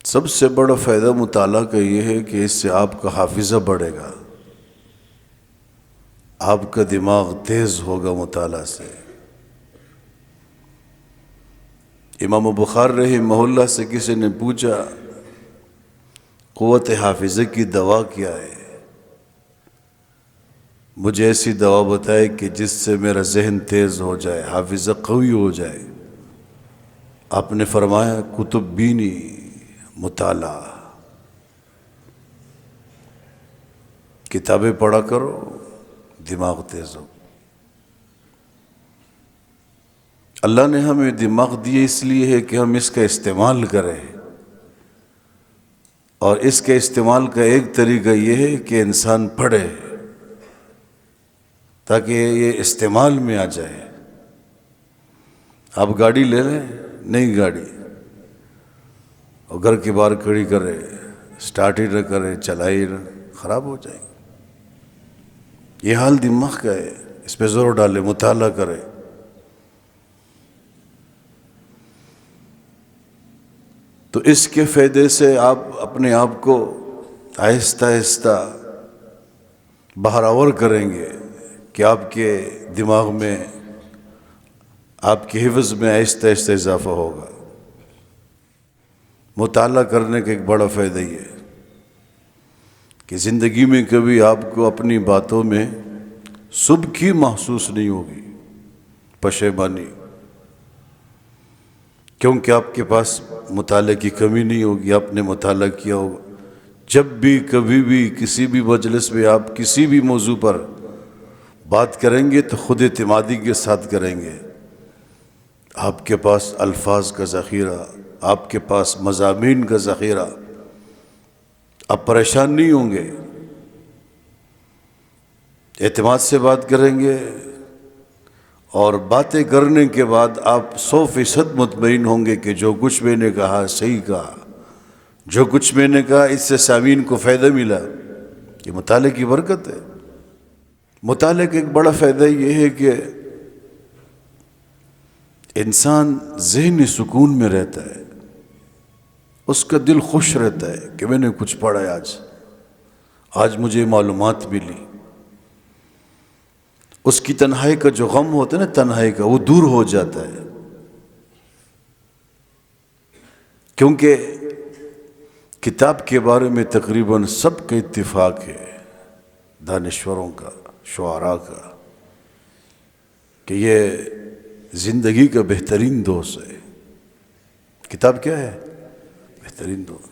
سب سے بڑا فائدہ مطالعہ کا یہ ہے کہ اس سے آپ کا حافظہ بڑھے گا، آپ کا دماغ تیز ہوگا مطالعہ سے۔ امام بخاری رحمہ اللہ سے کسی نے پوچھا قوت حافظہ کی دوا کیا ہے؟ مجھے ایسی دوا بتائے کہ جس سے میرا ذہن تیز ہو جائے، حافظہ قوی ہو جائے۔ آپ نے فرمایا کتب بینی، مطالعہ، کتابیں پڑھا کرو، دماغ تیز ہو۔ اللہ نے ہمیں دماغ دیے اس لیے ہے کہ ہم اس کا استعمال کریں، اور اس کے استعمال کا ایک طریقہ یہ ہے کہ انسان پڑھے تاکہ یہ استعمال میں آ جائے۔ آپ گاڑی لے لیں، نئی گاڑی، اور گھر کے باہر کھڑی کرے، سٹارٹ ہی نہ کرے، چلائی نہ، خراب ہو جائے گی۔ یہ حال دماغ کا ہے، اس پہ زور ڈالے، مطالعہ کرے۔ تو اس کے فائدے سے آپ اپنے آپ کو آہستہ آہستہ بہراور کریں گے کہ آپ کے دماغ میں، آپ کے حفظ میں آہستہ آہستہ اضافہ ہوگا۔ مطالعہ کرنے کا ایک بڑا فائدہ یہ ہے کہ زندگی میں کبھی آپ کو اپنی باتوں میں سبکی محسوس نہیں ہوگی، پشیمانی، کیونکہ آپ کے پاس مطالعے کی کمی نہیں ہوگی، آپ نے مطالعہ کیا ہوگا۔ جب بھی کبھی بھی کسی بھی مجلس میں آپ کسی بھی موضوع پر بات کریں گے تو خود اعتمادی کے ساتھ کریں گے۔ آپ کے پاس الفاظ کا ذخیرہ، آپ کے پاس مضامین کا ذخیرہ، آپ پریشان نہیں ہوں گے، اعتماد سے بات کریں گے، اور باتیں کرنے کے بعد آپ 100% مطمئن ہوں گے کہ جو کچھ میں نے کہا صحیح کہا، جو کچھ میں نے کہا اس سے سامعین کو فائدہ ملا۔ یہ مطالعے کی برکت ہے۔ مطالعے کا ایک بڑا فائدہ یہ ہے کہ انسان ذہنی سکون میں رہتا ہے، اس کا دل خوش رہتا ہے کہ میں نے کچھ پڑھا ہے، آج مجھے معلومات ملی۔ اس کی تنہائی کا جو غم ہوتا ہے نا، تنہائی کا، وہ دور ہو جاتا ہے، کیونکہ کتاب کے بارے میں تقریباً سب کا اتفاق ہے، دانشوروں کا، شعراء کا، کہ یہ زندگی کا بہترین دوست ہے۔ کتاب کیا ہے؟ بہترین دوست۔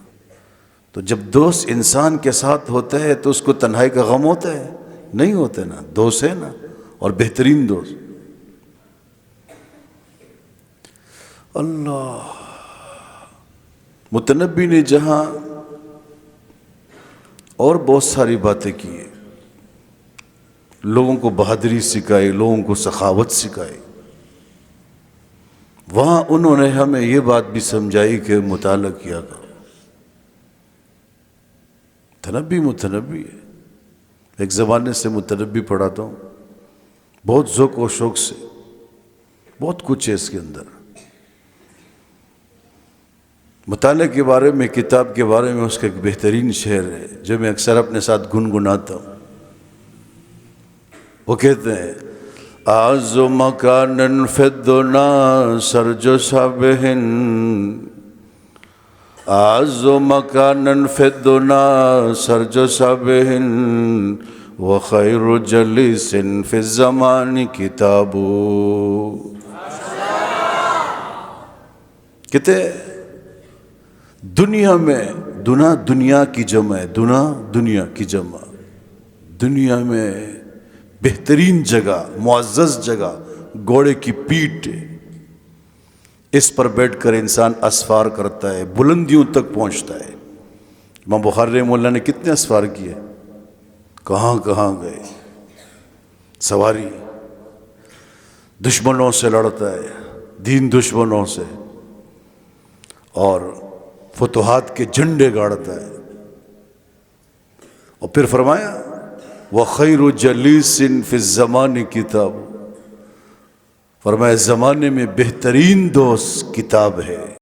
تو جب دوست انسان کے ساتھ ہوتا ہے تو اس کو تنہائی کا غم ہوتا ہے؟ نہیں ہوتا نا، دوست ہے نا، اور بہترین دوست۔ اللہ، متنبی نے جہاں اور بہت ساری باتیں کی ہیں، لوگوں کو بہادری سکھائی، لوگوں کو سخاوت سکھائی، وہاں انہوں نے ہمیں یہ بات بھی سمجھائی کہ مطالعہ کیا کرو۔ متنبی ہے۔ ایک زمانے سے متنبی پڑھاتا ہوں، بہت ذوق و شوق سے، بہت کچھ ہے اس کے اندر۔ مطالعے کے بارے میں، کتاب کے بارے میں اس کا ایک بہترین شعر ہے جو میں اکثر اپنے ساتھ گنگناتا ہوں۔ وہ کہتے ہیں اعز مکان فی الدنا سرج شبہ، اعز مکان فی الدنا سرج شبہ، وخیر جلیس فی الزمان کتاب۔ کہتے دنیا میں، دنا دنیا کی جمع ہے، دنا دنیا کی جمع، دنیا میں بہترین جگہ، معزز جگہ گھوڑے کی پیٹھ ہے۔ اس پر بیٹھ کر انسان اسفار کرتا ہے، بلندیوں تک پہنچتا ہے۔ امام بخاری رحمہ اللہ نے کتنے اسفار کیے، کہاں کہاں گئے، سواری، دشمنوں سے لڑتا ہے، دین دشمنوں سے، اور فتوحات کے جھنڈے گاڑتا ہے۔ اور پھر فرمایا وَخَيْرُ جَلِيسٍ فِي الزَّمَانِ کتاب، فرمایا زمانے میں بہترین دوست کتاب ہے۔